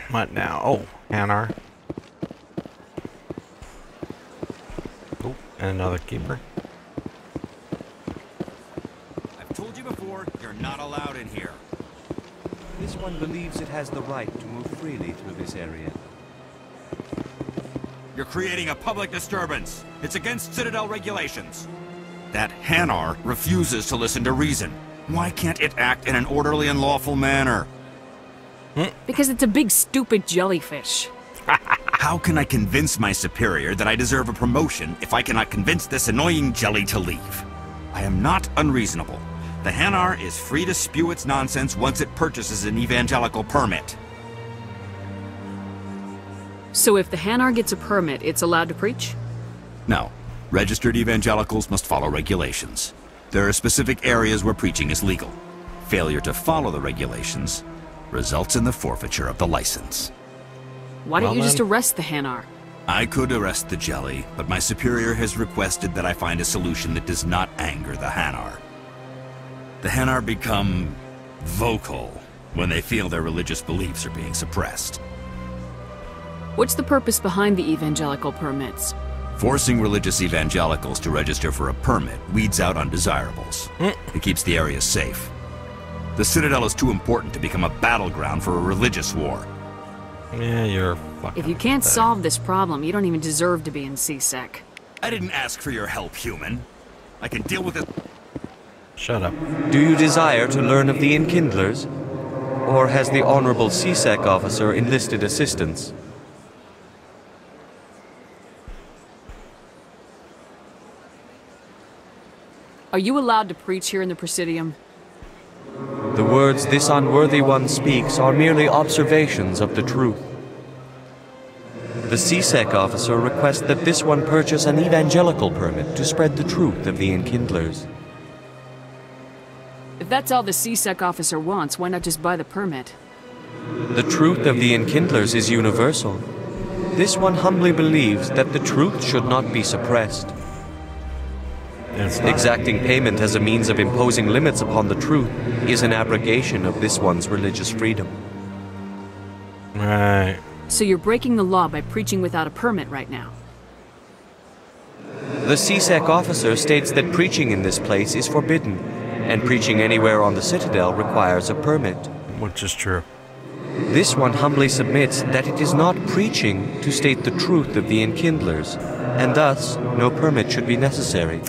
What now? Oh, Hanar. Oh, and another keeper. I've told you before, you're not allowed in here. This one believes it has the right to move freely through this area. You're creating a public disturbance. It's against Citadel regulations. That Hanar refuses to listen to reason. Why can't it act in an orderly and lawful manner? Because it's a big stupid jellyfish. How can I convince my superior that I deserve a promotion if I cannot convince this annoying jelly to leave? I am not unreasonable. The Hanar is free to spew its nonsense once it purchases an evangelical permit. So if the Hanar gets a permit, it's allowed to preach? No. Registered evangelicals must follow regulations. There are specific areas where preaching is legal. Failure to follow the regulations results in the forfeiture of the license. Why don't you just arrest the Hanar? I could arrest the jelly, but my superior has requested that I find a solution that does not anger the Hanar. The Hanar become vocal when they feel their religious beliefs are being suppressed. What's the purpose behind the evangelical permits? Forcing religious evangelicals to register for a permit weeds out undesirables. It keeps the area safe. The Citadel is too important to become a battleground for a religious war. Yeah, you're fucking If you can't solve this problem, you don't even deserve to be in CSEC. I didn't ask for your help, human. I can deal with it. Shut up. Do you desire to learn of the Enkindlers? Or has the Honorable CSEC officer enlisted assistance? Are you allowed to preach here in the Presidium? The words this unworthy one speaks are merely observations of the truth. The CSEC officer requests that this one purchase an evangelical permit to spread the truth of the Enkindlers. If that's all the CSEC officer wants, why not just buy the permit? The truth of the Enkindlers is universal. This one humbly believes that the truth should not be suppressed. Exacting payment as a means of imposing limits upon the truth is an abrogation of this one's religious freedom. Right. So you're breaking the law by preaching without a permit right now? The CSEC officer states that preaching in this place is forbidden, and preaching anywhere on the Citadel requires a permit. Which is true. This one humbly submits that it is not preaching to state the truth of the Enkindlers, and thus no permit should be necessary.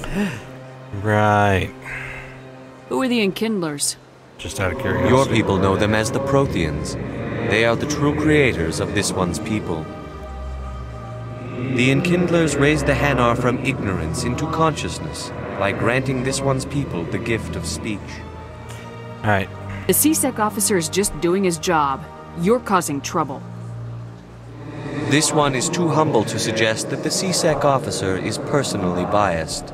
Right. Who are the Enkindlers? Just out of curiosity. Your people know them as the Protheans. They are the true creators of this one's people. The Enkindlers raised the Hanar from ignorance into consciousness by granting this one's people the gift of speech. Alright. The CSEC officer is just doing his job. You're causing trouble. This one is too humble to suggest that the CSEC officer is personally biased.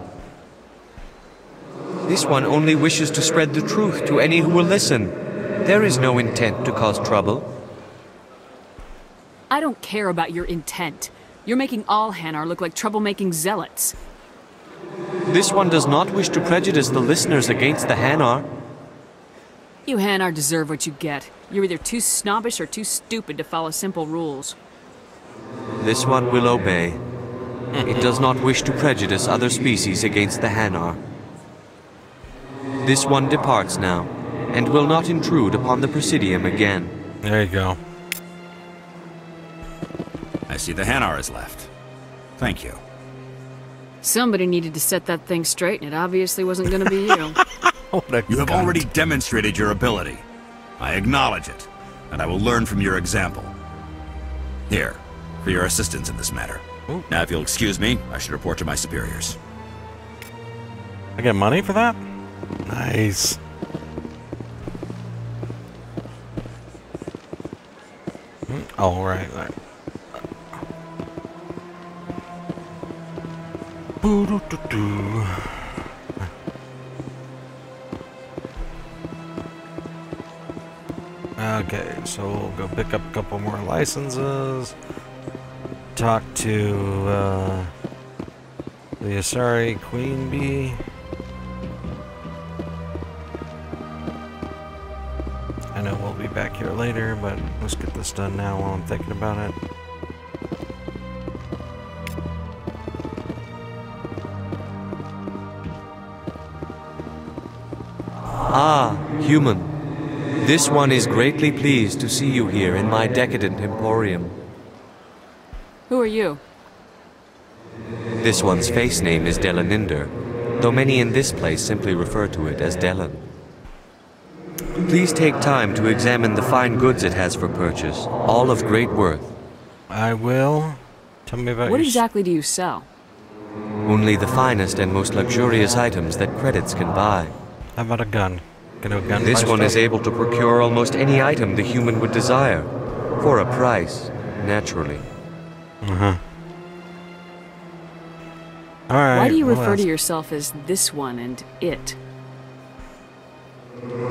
This one only wishes to spread the truth to any who will listen. There is no intent to cause trouble. I don't care about your intent. You're making all Hanar look like troublemaking zealots. This one does not wish to prejudice the listeners against the Hanar. You Hanar deserve what you get. You're either too snobbish or too stupid to follow simple rules. This one will obey. It does not wish to prejudice other species against the Hanar. This one departs now, and will not intrude upon the Presidium again. There you go. I see the Hanar is left. Thank you. Somebody needed to set that thing straight, and it obviously wasn't going to be you. You have already demonstrated your ability. I acknowledge it, and I will learn from your example. Here, for your assistance in this matter. Ooh. Now, if you'll excuse me, I should report to my superiors. I get money for that? Nice. Oh, right. Boo-doo-doo-doo. Okay, so we'll go pick up a couple more licenses. Talk to the Asari Queen Bee. I know we'll be back here later. later, but let's get this done now while I'm thinking about it. Ah, human. This one is greatly pleased to see you here in my decadent emporium. Who are you? This one's face name is Della Ninder, though many in this place simply refer to it as Della. Please take time to examine the fine goods it has for purchase, all of great worth. I will. Tell me about What exactly do you sell? Only the finest and most luxurious items that credits can buy. How about a gun? Can a gun This buy one stuff? is able to procure almost any item the human would desire, for a price, naturally. Uh-huh. Alright. Why do you refer to yourself as this one and it?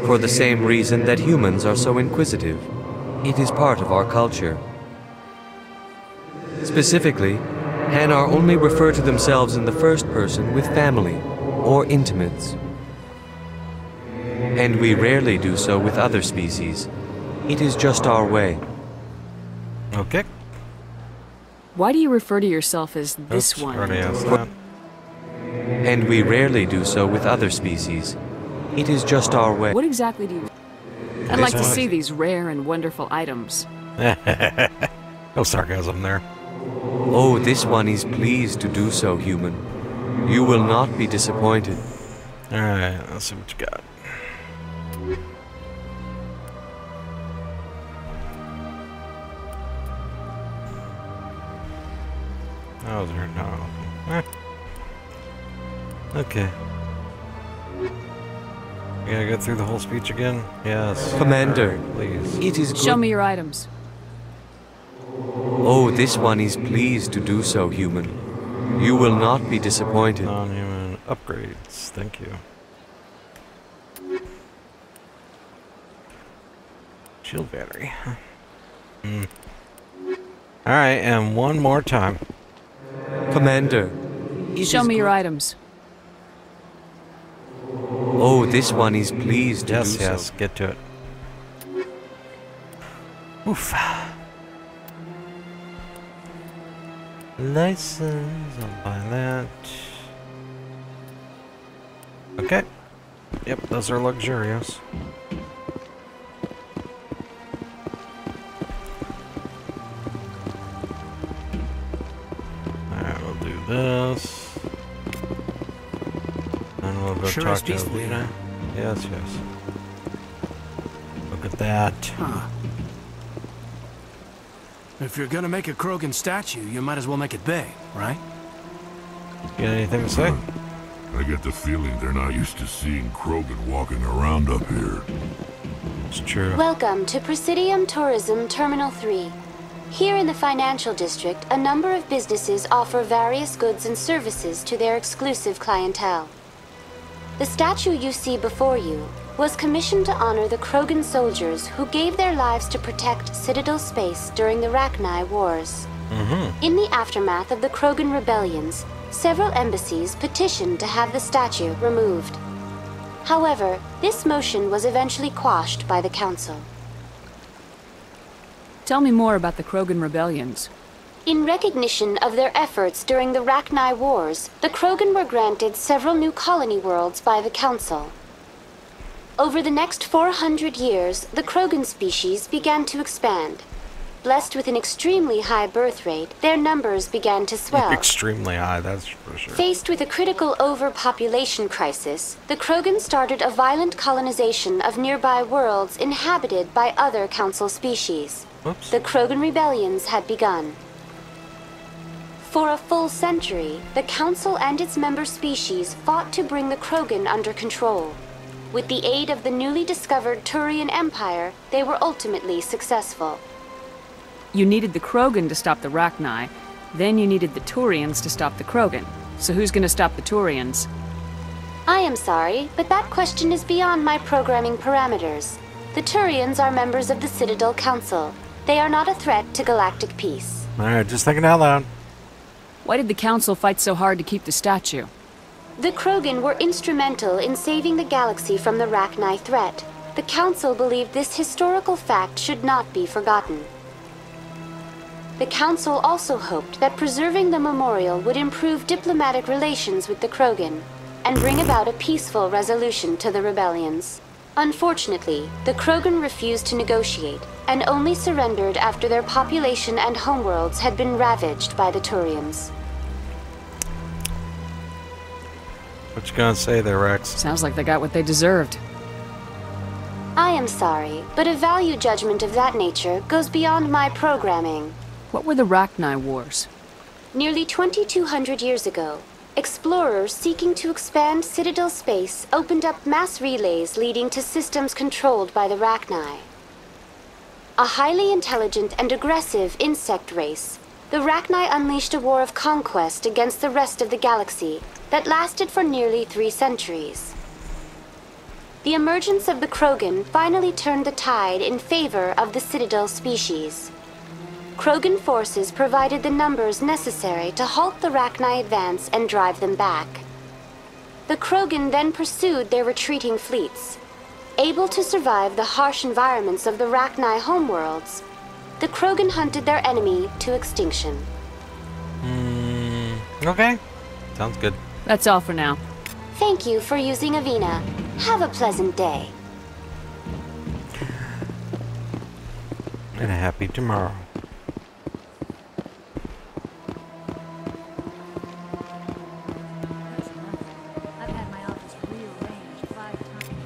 For the same reason that humans are so inquisitive. It is part of our culture. Specifically, Hanar only refer to themselves in the first person with family or intimates. And we rarely do so with other species. It is just our way. Okay. Why do you refer to yourself as this Oops, one? already asked that. And we rarely do so with other species. It is just our way. What exactly do you... I'd like to see these rare and wonderful items. No sarcasm there. Oh, this one is pleased to do so, human. You will not be disappointed. Alright, let's see what you got. Oh, there no. Okay. We gotta go through the whole speech again? Yes. Commander, Please. it is good. Show me your items. Oh, this one is pleased to do so, human. You will not be disappointed. Non-human upgrades. Thank you. Shield battery. Alright, and one more time. Commander, it Show is me your good. items. Oh, this one is pleased to Yes, do yes, so. get to it. Oof. License, I'll buy that. Okay. Yep, those are luxurious. Alright, we'll do this. And we'll go Sure talk is to peaceful Alina. here. Yes, yes. Look at that. Huh. If you're gonna make a Krogan statue, you might as well make it big, right? You got anything to say? I get the feeling they're not used to seeing Krogan walking around up here. It's true. Welcome to Presidium Tourism Terminal 3. Here in the financial district, a number of businesses offer various goods and services to their exclusive clientele. The statue you see before you was commissioned to honor the Krogan soldiers who gave their lives to protect Citadel space during the Rachni Wars. In the aftermath of the Krogan rebellions, several embassies petitioned to have the statue removed. However, this motion was eventually quashed by the Council. Tell me more about the Krogan rebellions. In recognition of their efforts during the Rachni Wars, the Krogan were granted several new colony worlds by the Council. Over the next 400 years, the Krogan species began to expand. Blessed with an extremely high birth rate, their numbers began to swell. Extremely high, that's for sure. Faced with a critical overpopulation crisis, the Krogan started a violent colonization of nearby worlds inhabited by other Council species. Whoops. The Krogan rebellions had begun. For a full century, the Council and its member species fought to bring the Krogan under control. With the aid of the newly discovered Turian Empire, they were ultimately successful. You needed the Krogan to stop the Rachni, then you needed the Turians to stop the Krogan. So who's gonna stop the Turians? I am sorry, but that question is beyond my programming parameters. The Turians are members of the Citadel Council. They are not a threat to galactic peace. Alright, just thinking out loud. Why did the Council fight so hard to keep the statue? The Krogan were instrumental in saving the galaxy from the Rachni threat. the Council believed this historical fact should not be forgotten. The Council also hoped that preserving the memorial would improve diplomatic relations with the Krogan and bring about a peaceful resolution to the rebellions. Unfortunately, the Krogan refused to negotiate and only surrendered after their population and homeworlds had been ravaged by the Turians. What you gonna say there, Rex? Sounds like they got what they deserved. I am sorry, but a value judgment of that nature goes beyond my programming. What were the Rachni Wars? Nearly 2,200 years ago, explorers seeking to expand Citadel space opened up mass relays leading to systems controlled by the Rachni. A highly intelligent and aggressive insect race, the Rachni unleashed a war of conquest against the rest of the galaxy that lasted for nearly 3 centuries. The emergence of the Krogan finally turned the tide in favor of the Citadel species. Krogan forces provided the numbers necessary to halt the Rachni advance and drive them back. The Krogan then pursued their retreating fleets. Able to survive the harsh environments of the Rachni homeworlds, the Krogan hunted their enemy to extinction. Okay. Sounds good. That's all for now. Thank you for using Avina. Have a pleasant day. And a happy tomorrow. I've had my office rearranged 5 times.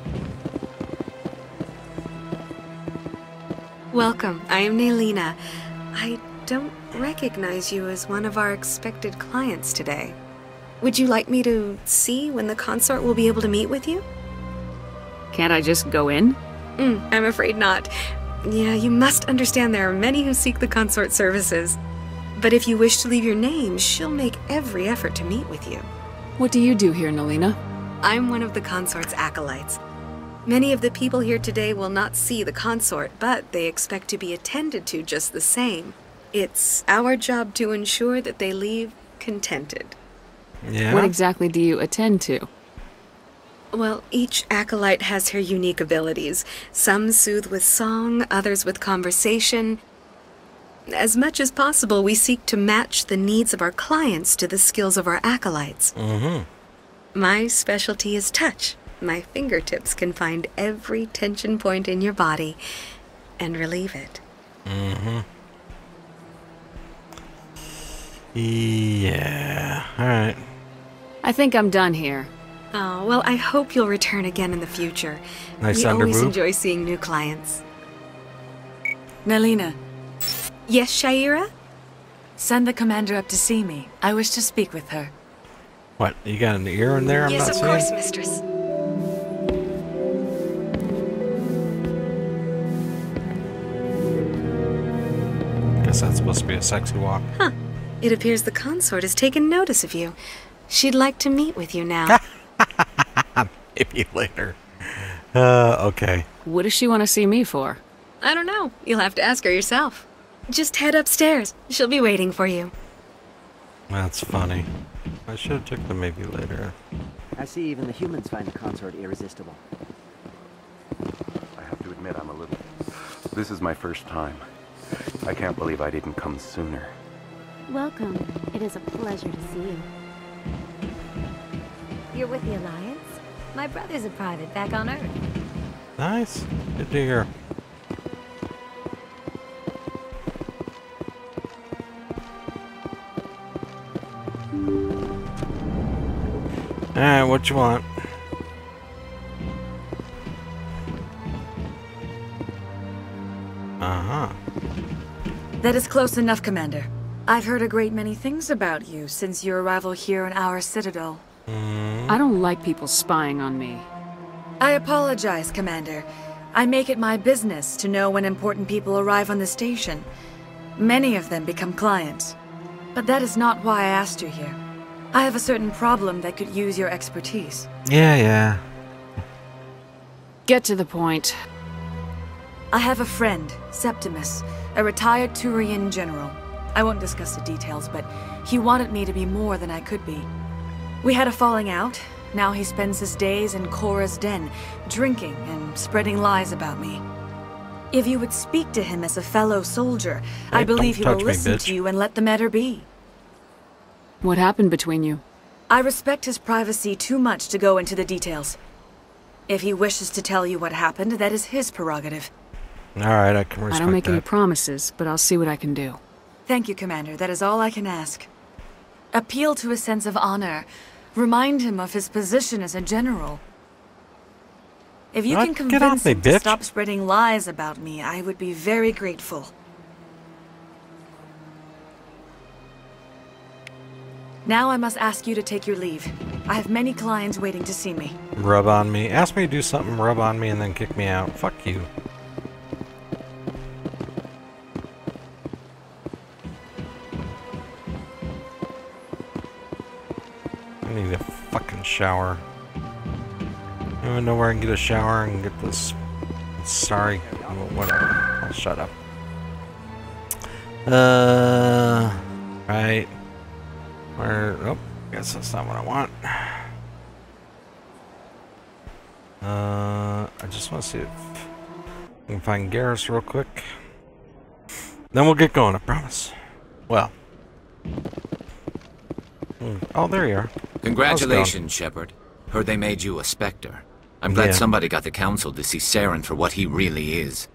Welcome, I am Nelina. I don't recognize you as one of our expected clients today. Would you like me to see when the consort will be able to meet with you? Can't I just go in? I'm afraid not. Yeah, you must understand there are many who seek the consort services. But if you wish to leave your name, she'll make every effort to meet with you. What do you do here, Nelina? I'm one of the consort's acolytes. Many of the people here today will not see the consort, but they expect to be attended to just the same. It's our job to ensure that they leave contented. Yeah? What exactly do you attend to? Well, each acolyte has her unique abilities. Some soothe with song, others with conversation. As much as possible, we seek to match the needs of our clients to the skills of our acolytes. My specialty is touch. My fingertips can find every tension point in your body and relieve it. Yeah. Alright. I think I'm done here. Oh, well, I hope you'll return again in the future. Nice We always underboob. enjoy seeing new clients. Nelina, Yes, Shaira? send the commander up to see me. I wish to speak with her. What? You got an ear in there? I'm Yes, not of seeing? course, mistress. Guess that's supposed to be a sexy walk. Huh. It appears the consort has taken notice of you. She'd like to meet with you now. Maybe later. Okay. What does she want to see me for? I don't know. You'll have to ask her yourself. Just head upstairs. She'll be waiting for you. That's funny. I should have took them maybe later. I see even the humans find the consort irresistible. I have to admit I'm a little... This is my first time. I can't believe I didn't come sooner. Welcome. It is a pleasure to see you. You're with the Alliance? My brother's a private back on Earth. Nice. Good to hear. Alright, what you want? Uh-huh. That is close enough, Commander. I've heard a great many things about you since your arrival here in our Citadel. I don't like people spying on me. I apologize, Commander. I make it my business to know when important people arrive on the station. Many of them become clients. But that is not why I asked you here. I have a certain problem that could use your expertise. Yeah. Get to the point. I have a friend, Septimus, a retired Turian general. I won't discuss the details, but he wanted me to be more than I could be. We had a falling out, Now he spends his days in Korra's den, drinking and spreading lies about me. If you would speak to him as a fellow soldier, I believe he will listen to you and let the matter be. What happened between you? I respect his privacy too much to go into the details. If he wishes to tell you what happened, that is his prerogative. Alright, I can respect that. I don't make any promises, but I'll see what I can do. Thank you, Commander. That is all I can ask. Appeal to a sense of honor. Remind him of his position as a general. If you can convince him to stop spreading lies about me, I would be very grateful. Now I must ask you to take your leave. I have many clients waiting to see me. Rub on me. Ask me to do something, rub on me, and then kick me out. Fuck you. I need a fucking shower. I don't even know where I can get a shower and get this. Sorry. Whatever. I'll shut up. Right. Where? Oh, guess that's not what I want. I just want to see if I can find Garrus real quick. Then we'll get going, I promise. Well. Oh, there you are. Congratulations, Shepard. Heard they made you a Spectre. I'm glad somebody got the Council to see Saren for what he really is.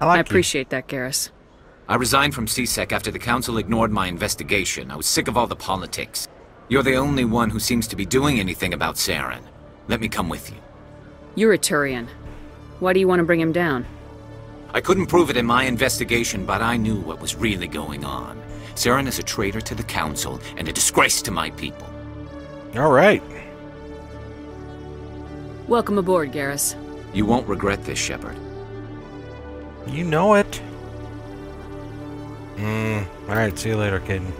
I appreciate that, Garrus. I resigned from CSEC after the Council ignored my investigation. I was sick of all the politics. You're the only one who seems to be doing anything about Saren. Let me come with you. You're a Turian. Why do you want to bring him down? I couldn't prove it in my investigation, but I knew what was really going on. Saren is a traitor to the Council and a disgrace to my people. All right. Welcome aboard, Garrus. You won't regret this, Shepard. You know it. Alright, see you later, Caden.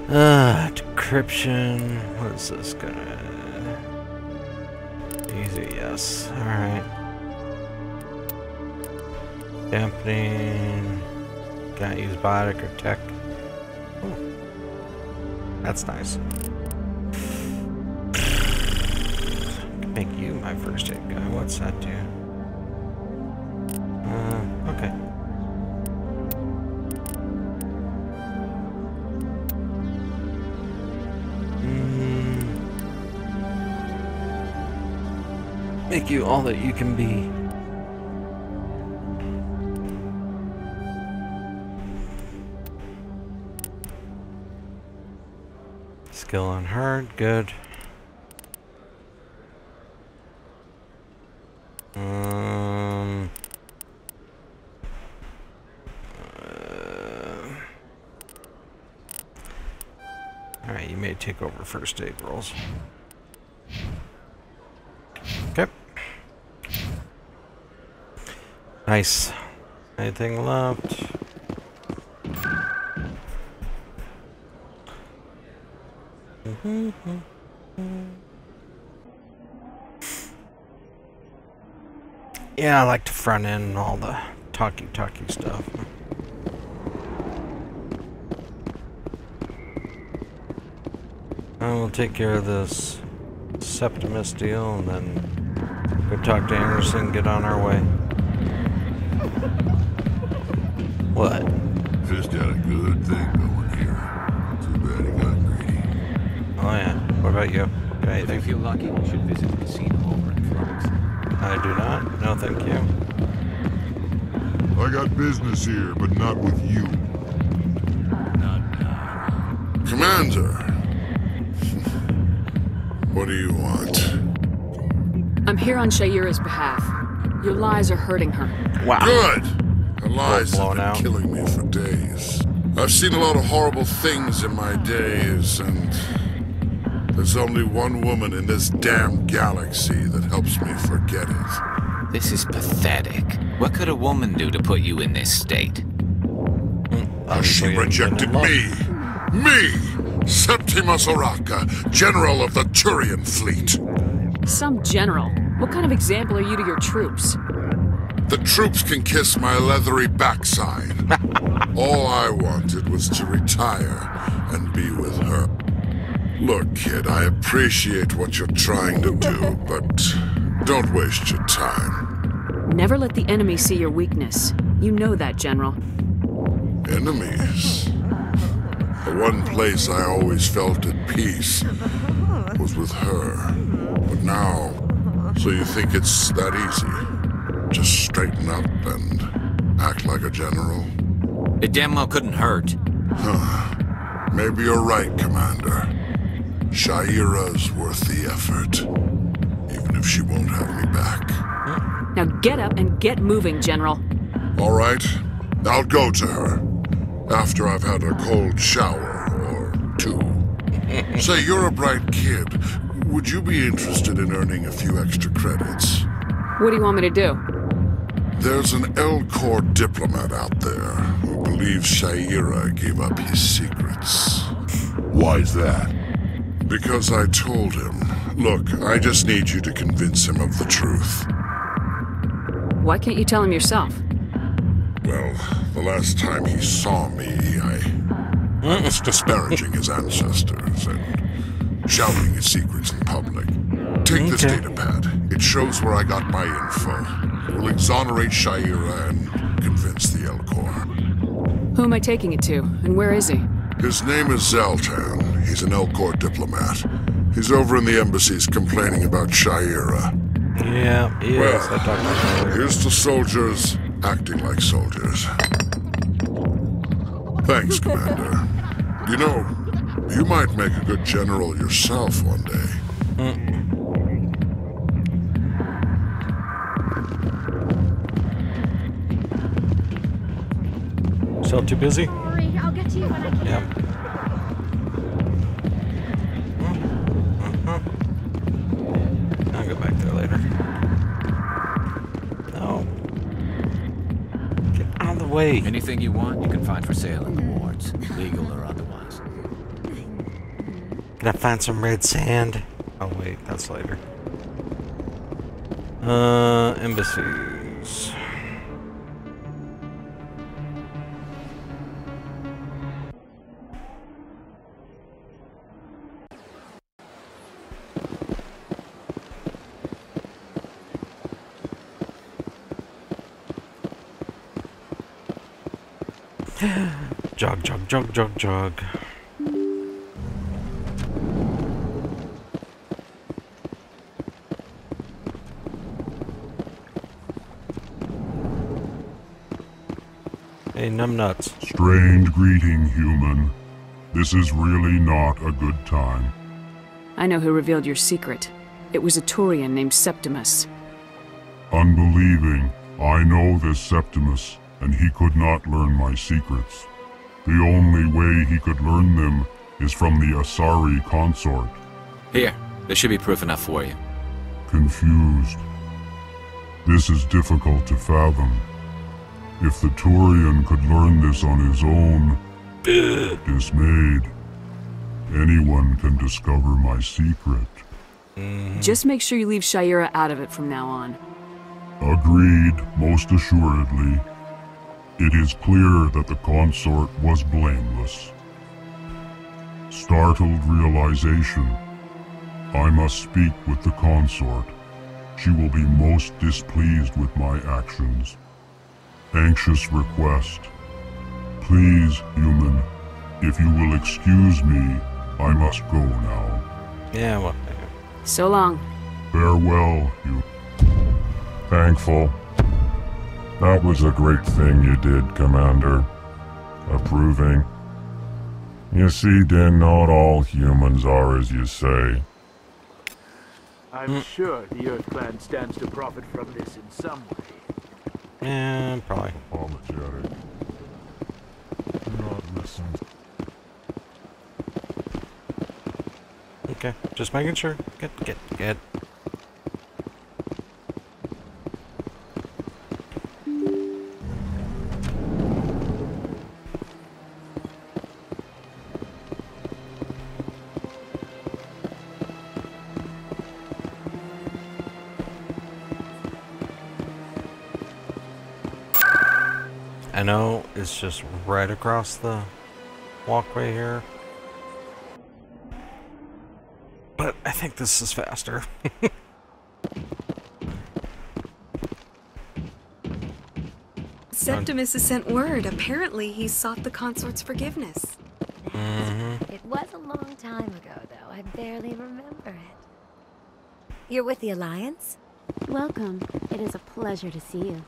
Decryption. What is this gonna... Easy, yes. Alright. Dampening. Can't use biotic or tech. Ooh. That's nice. Make you my first aid guy. What's that do? Okay. Make you all that you can be. Skill on hard, good. Alright, you may take over first aid rolls. Okay. Nice. Anything left? Yeah, I like to front end all the talky stuff. And we'll take care of this Septimus deal and then go talk to Anderson and get on our way. What? Just had a good thing going here. Too bad he got greedy. Oh yeah. What about you? If you feel lucky, we should visit the casino over in Florence. I do not. No, thank you. I got business here, but not with you. Not now. Commander! What do you want? I'm here on Shayura's behalf. Your lies are hurting her. Wow. Good! Her lies have been out. killing me for days. I've seen a lot of horrible things in my days, and there's only one woman in this damn galaxy that helps me forget it. This is pathetic. What could a woman do to put you in this state? She rejected me! Me! Septimus Oraka, General of the Turian Fleet! Some general? What kind of example are you to your troops? The troops can kiss my leathery backside. All I wanted was to retire and be with her. Look, kid, I appreciate what you're trying to do, but don't waste your time. Never let the enemy see your weakness. You know that, General. Enemies? The one place I always felt at peace was with her. But now, so you think it's that easy? Just straighten up and act like a general? It damn well couldn't hurt. Huh. Maybe you're right, Commander. Shaira's worth the effort, even if she won't have me back. Now get up and get moving, General. All right, I'll go to her. After I've had a cold shower or two. Say, you're a bright kid. Would you be interested in earning a few extra credits? What do you want me to do? There's an L-Corps diplomat out there who believes Shaira gave up his secrets. Why's that? Because I told him. Look, I just need you to convince him of the truth. Why can't you tell him yourself? Well, the last time he saw me, I was disparaging his ancestors and shouting his secrets in public. Take this data pad. It shows where I got my info. It will exonerate Shaira and convince the L-Corps. Who am I taking it to, and where is he? His name is Zaltan. He's an L-Corps diplomat. He's over in the embassies complaining about Shaira. Yeah, he is. I talked about that earlier. Here's to soldiers acting like soldiers. Thanks, Commander. You know, you might make a good general yourself one day. Still too busy? Sorry, I'll get to you when I can. Yeah. I'll go back there later. No. Get out of the way. Anything you want, you can find for sale in the wards, legal or otherwise. Can I find some red sand? Oh wait, that's later. Embassies. Jog, jog, jog, jog, jog. Hey, numbnuts. Strange greeting, human. This is really not a good time. I know who revealed your secret. It was a Turian named Septimus. Unbelieving. I know this Septimus, and he could not learn my secrets. The only way he could learn them is from the Asari consort. Here, there should be proof enough for you. Confused. This is difficult to fathom. If the Turian could learn this on his own, dismayed, anyone can discover my secret. Just make sure you leave Shaira out of it from now on. Agreed, most assuredly. It is clear that the consort was blameless. Startled realization. I must speak with the consort. She will be most displeased with my actions. Anxious request. Please, human, if you will excuse me, I must go now. Yeah, well. So long. Farewell, you. Thankful. That was a great thing you did, Commander. Approving. You see, Din, not all humans are as you say. I'm sure the Earth Clan stands to profit from this in some way. Yeah, probably. Apologetic. Do not listen. Okay, just making sure. Good. I know it's just right across the walkway here. But I think this is faster. Septimus has sent word. Apparently, he sought the consort's forgiveness. It was a long time ago, though. I barely remember it. You're with the Alliance? Welcome. It is a pleasure to see you.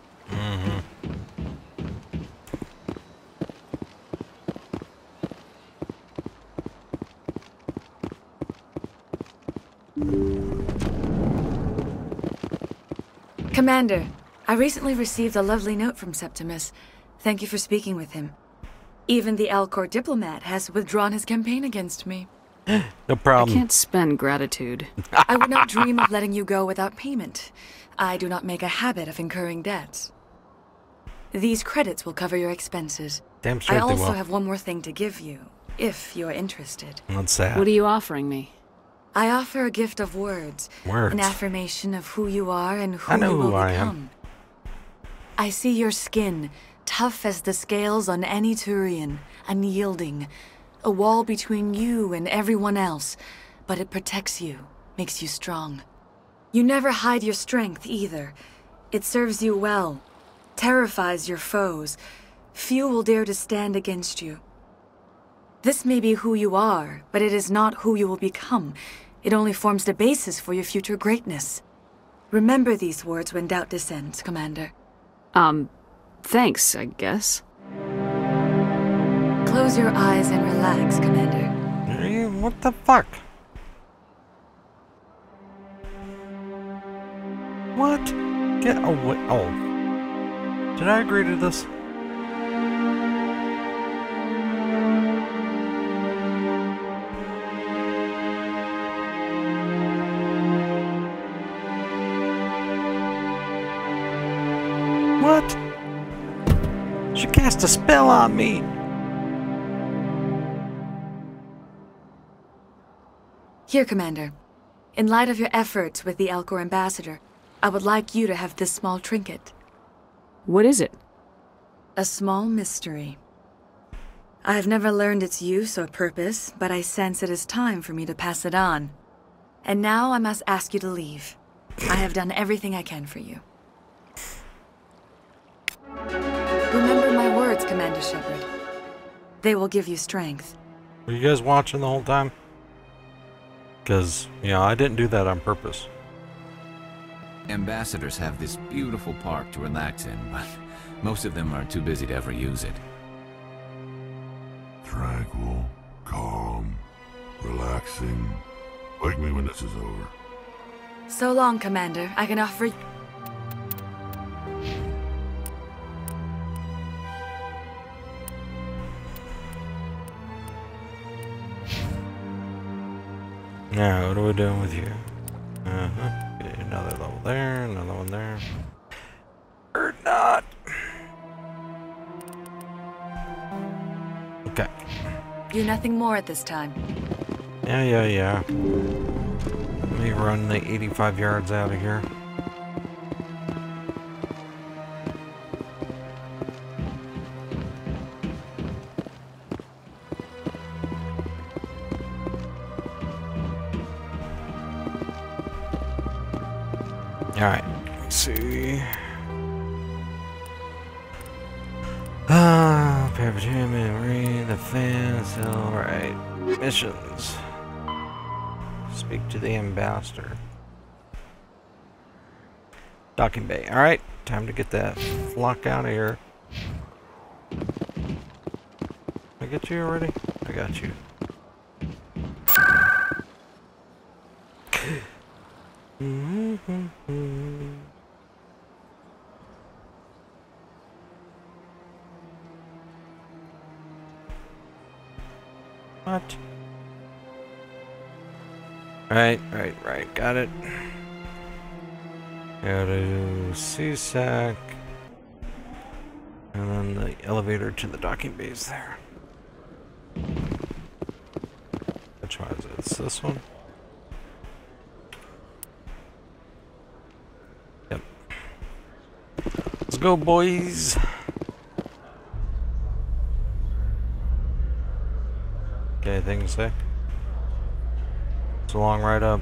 Commander, I recently received a lovely note from Septimus. Thank you for speaking with him. Even the Alcor diplomat has withdrawn his campaign against me. No problem. I can't spend gratitude. I would not dream of letting you go without payment. I do not make a habit of incurring debts. These credits will cover your expenses. Damn straight I they also will. have one more thing to give you, if you're interested. What's that? What are you offering me? I offer a gift of words. Words. An affirmation of who you are and who I know you will who I become. am. I see your skin, tough as the scales on any Turian, unyielding. A wall between you and everyone else, but it protects you, makes you strong. You never hide your strength either. It serves you well, terrifies your foes. Few will dare to stand against you. This may be who you are, but it is not who you will become. It only forms the basis for your future greatness. Remember these words when doubt descends, Commander. Thanks, I guess. Close your eyes and relax, Commander. What the fuck? What? Get away. Oh. Did I agree to this? What? She cast a spell on me. Here, Commander. In light of your efforts with the Alcor ambassador, I would like you to have this small trinket. What is it? A small mystery. I have never learned its use or purpose, but I sense it is time for me to pass it on. And now I must ask you to leave. I have done everything I can for you. Remember my words, Commander Shepard. They will give you strength. Were you guys watching the whole time? Because, yeah, I didn't do that on purpose. Ambassadors have this beautiful park to relax in, but most of them are too busy to ever use it. Tranquil, calm, relaxing. Wake me when this is over. So long, Commander. I can offer you... Now, what are we doing with you? Okay, another level there, another one there. Or not. Okay. You nothing more at this time. Yeah. Let me run the 85 yards out of here. Alright, let's see. Presidium, Marine, the fans, alright. Missions. Speak to the ambassador. Docking bay. Alright, time to get that flock out of here. I get you already? I got you. What? Right. Got it. Go to CSAC. And then the elevator to the docking bays there. Which one is it? It's this one? Yep. Let's go, boys. anything to say? It's a long ride up.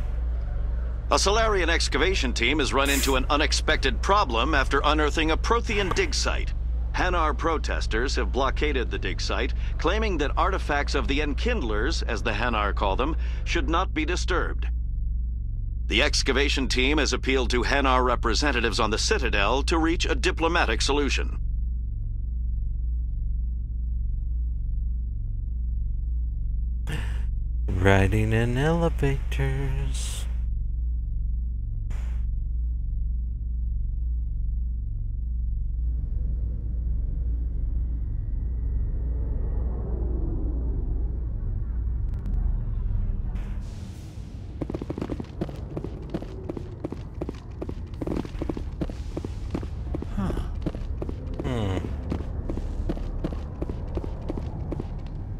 A Solarian excavation team has run into an unexpected problem after unearthing a Prothean dig site. Hanar protesters have blockaded the dig site, claiming that artifacts of the Enkindlers, as the Hanar call them, should not be disturbed. The excavation team has appealed to Hanar representatives on the Citadel to reach a diplomatic solution. Riding in elevators.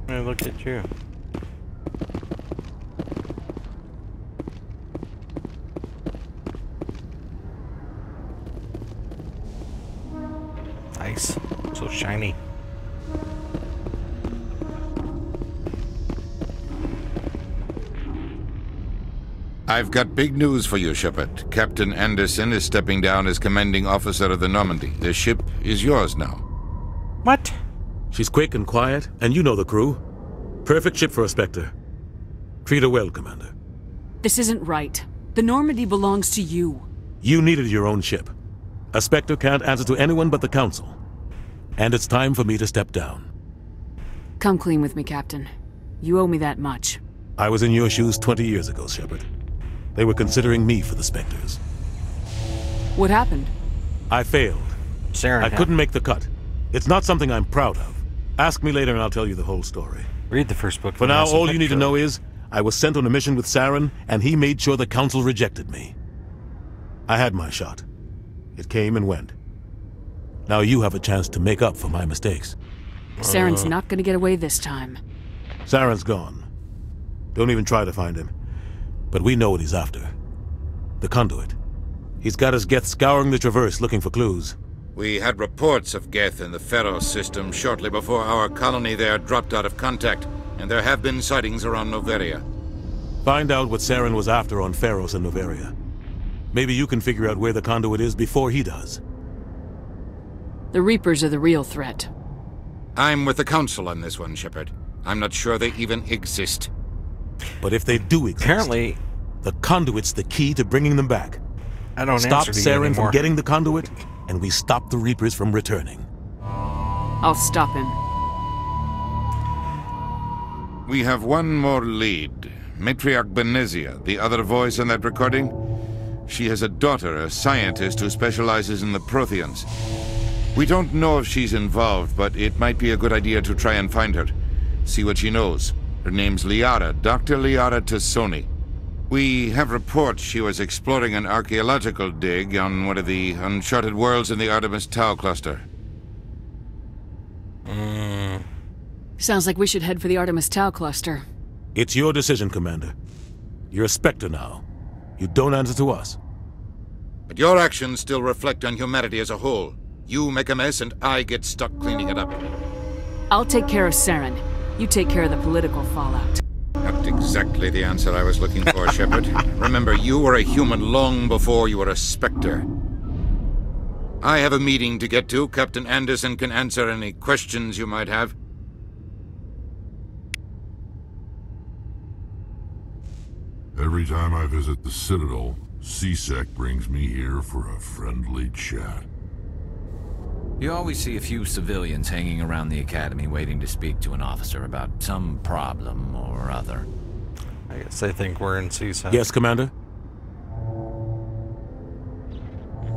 Hey, look at you. Nice. So shiny. I've got big news for you, Shepard. Captain Anderson is stepping down as commanding officer of the Normandy. The ship is yours now. What? She's quick and quiet, and you know the crew. Perfect ship for a Spectre. Treat her well, Commander. This isn't right. The Normandy belongs to you. You needed your own ship. A Spectre can't answer to anyone but the Council. And it's time for me to step down. Come clean with me, Captain. You owe me that much. I was in your shoes 20 years ago, Shepard. They were considering me for the Spectres. What happened? I failed. I couldn't make the cut. It's not something I'm proud of. Ask me later and I'll tell you the whole story. Read the first book. For now, all you need to know is, I was sent on a mission with Saren, and he made sure the Council rejected me. I had my shot. It came and went. Now you have a chance to make up for my mistakes. Saren's not gonna get away this time. Saren's gone. Don't even try to find him. But we know what he's after. The conduit. He's got his Geth scouring the Traverse looking for clues. We had reports of Geth in the Pharos system shortly before our colony there dropped out of contact, and there have been sightings around Noveria. Find out what Saren was after on Pharos and Noveria. Maybe you can figure out where the conduit is before he does. The Reapers are the real threat. I'm with the Council on this one, Shepard. I'm not sure they even exist. But if they do exist, apparently, the conduit's the key to bringing them back. I don't stop answer to you Saren anymore. from getting the conduit, and we stop the Reapers from returning. I'll stop him. We have one more lead. Matriarch Benezia, the other voice in that recording. She has a daughter, a scientist who specializes in the Protheans. We don't know if she's involved, but it might be a good idea to try and find her. See what she knows. Her name's Liara, Dr. Liara Tassoni. We have reports she was exploring an archaeological dig on one of the uncharted worlds in the Artemis Tau cluster. Sounds like we should head for the Artemis Tau cluster. It's your decision, Commander. You're a Spectre now. You don't answer to us. But your actions still reflect on humanity as a whole. You make a mess and I get stuck cleaning it up. I'll take care of Saren. You take care of the political fallout. Not exactly the answer I was looking for, Shepard. Remember, you were a human long before you were a Spectre. I have a meeting to get to. Captain Anderson can answer any questions you might have. Every time I visit the Citadel, CSEC brings me here for a friendly chat. You always see a few civilians hanging around the academy waiting to speak to an officer about some problem or other. I guess they think we're in CSEC. Yes, Commander?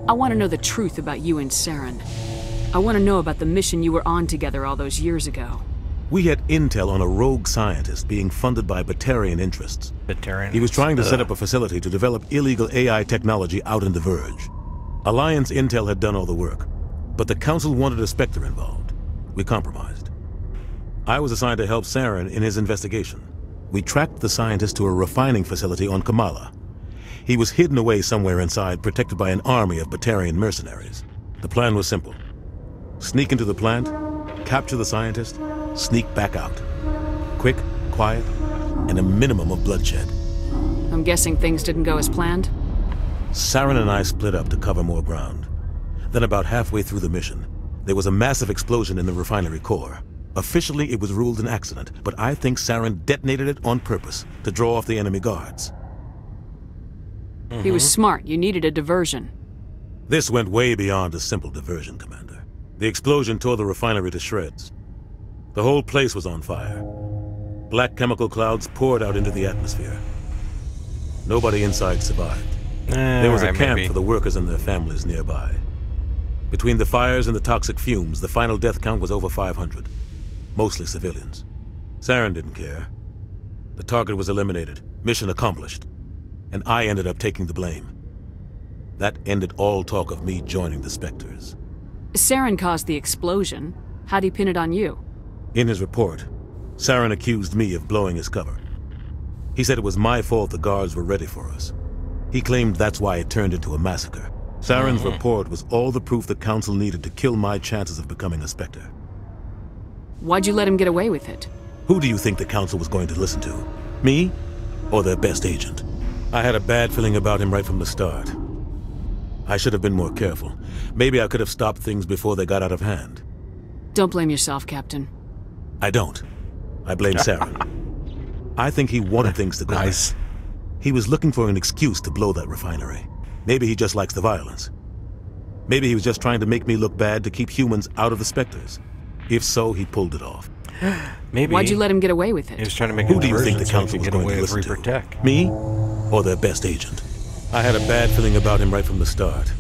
I want to know the truth about you and Saren. I want to know about the mission you were on together all those years ago. We had intel on a rogue scientist being funded by Batarian interests. He was trying to set up a facility to develop illegal AI technology out in the Verge. Alliance intel had done all the work, but the Council wanted a Spectre involved. We compromised. I was assigned to help Saren in his investigation. We tracked the scientist to a refining facility on Kamala. He was hidden away somewhere inside, protected by an army of Batarian mercenaries. The plan was simple. Sneak into the plant, capture the scientist, sneak back out. Quick, quiet, and a minimum of bloodshed. I'm guessing things didn't go as planned? Saren and I split up to cover more ground. Then about halfway through the mission, there was a massive explosion in the refinery core. Officially, it was ruled an accident, but I think Saren detonated it on purpose to draw off the enemy guards. He was smart. You needed a diversion. This went way beyond a simple diversion, Commander. The explosion tore the refinery to shreds. The whole place was on fire. Black chemical clouds poured out into the atmosphere. Nobody inside survived. There was a camp for the workers and their families nearby. Between the fires and the toxic fumes, the final death count was over 500. Mostly civilians. Saren didn't care. The target was eliminated, mission accomplished. And I ended up taking the blame. That ended all talk of me joining the Spectres. Saren caused the explosion. How'd he pin it on you? In his report, Saren accused me of blowing his cover. He said it was my fault the guards were ready for us. He claimed that's why it turned into a massacre. Saren's report was all the proof the Council needed to kill my chances of becoming a Spectre. Why'd you let him get away with it? Who do you think the Council was going to listen to? Me? Or their best agent? I had a bad feeling about him right from the start. I should have been more careful. Maybe I could have stopped things before they got out of hand. Don't blame yourself, Captain. I don't. I blame Saren. I think he wanted things to go nice. He was looking for an excuse to blow that refinery. Maybe he just likes the violence. Maybe he was just trying to make me look bad to keep humans out of the Spectres. If so, he pulled it off. Maybe. Why'd you let him get away with it? He was trying to make Who do you think the Council was going to listen to? Me? Or their best agent? I had a bad feeling about him right from the start.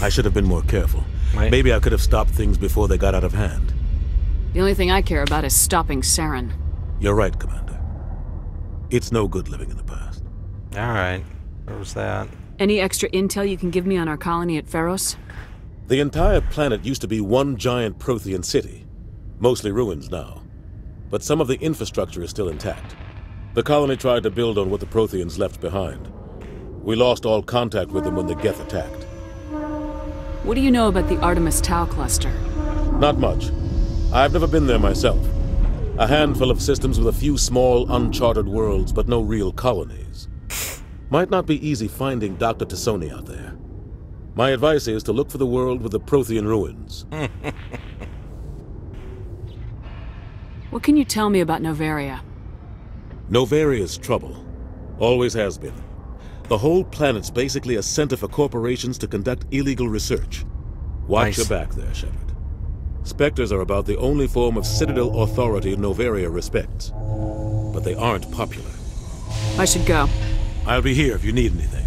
I should have been more careful. Maybe I could have stopped things before they got out of hand. The only thing I care about is stopping Saren. You're right, Commander. It's no good living in the past. Alright. Where was that? Any extra intel you can give me on our colony at Pharos? The entire planet used to be one giant Prothean city. Mostly ruins now. But some of the infrastructure is still intact. The colony tried to build on what the Protheans left behind. We lost all contact with them when the Geth attacked. What do you know about the Artemis Tau cluster? Not much. I've never been there myself. A handful of systems with a few small, uncharted worlds, but no real colonies. Might not be easy finding Dr. Tassoni out there. My advice is to look for the world with the Prothean ruins. What can you tell me about Novaria? Novaria's trouble. Always has been. The whole planet's basically a center for corporations to conduct illegal research. Watch your back there, Shepard. Spectres are about the only form of Citadel authority Novaria respects. But they aren't popular. I should go. I'll be here if you need anything.